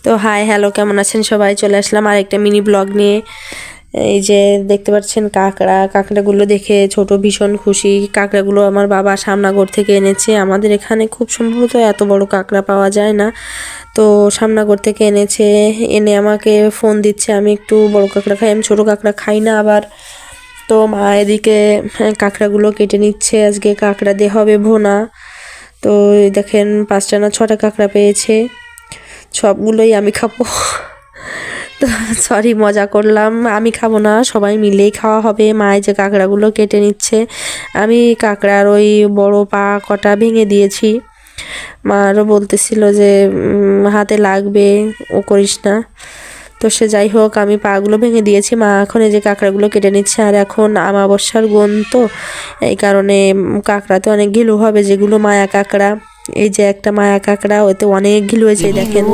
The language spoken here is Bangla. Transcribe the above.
তো হাই হ্যালো, কেমন আছেন সবাই? চলে আসলাম আর একটা মিনি ব্লগ নিয়ে। এই যে দেখতে পাচ্ছেন কাঁকড়াগুলো দেখে ছোট ভীষণ খুশি। কাঁকড়াগুলো আমার বাবা সামনাগর থেকে এনেছে। আমাদের এখানে খুব সম্ভবত এত বড় কাঁকড়া পাওয়া যায় না, তো সামনাগর থেকে এনেছে। এনে আমাকে ফোন দিচ্ছে, আমি একটু বড় কাঁকড়া খাই, আমি ছোট কাঁকড়া খাই না আবার। তো মা এদিকে কাঁকড়াগুলো কেটে নিচ্ছে, আজকে কাঁকড়া দিয়ে হবে ভোনা। তো দেখেন 5টা না 6টা কাঁকড়া পেয়েছে, সবগুলোই আমি খাবো। তো সরি, মজা করলাম, আমি খাবো না, সবাই মিলেই খাওয়া হবে। মায়ের যে কাঁকড়াগুলো কেটে নিচ্ছে, আমি কাঁকড়ার ওই বড় পা কটা ভেঙে দিয়েছি। মা আরও বলতেছিল যে হাতে লাগবে, ও করিস না। তো সে যাই হোক, আমি পাগুলো ভেঙে দিয়েছি। মা এখন এই যে কাঁকড়াগুলো কেটে নিচ্ছে। আর এখন আমাবস্যার গুণ, তো এই কারণে কাঁকড়াতে অনেক ঘিলু হবে, যেগুলো মায়া কাঁকড়া। এই যে একটা মায়া কাঁকড়া, ওতে অনেক ঘিলু হয়েছে, দেখেন।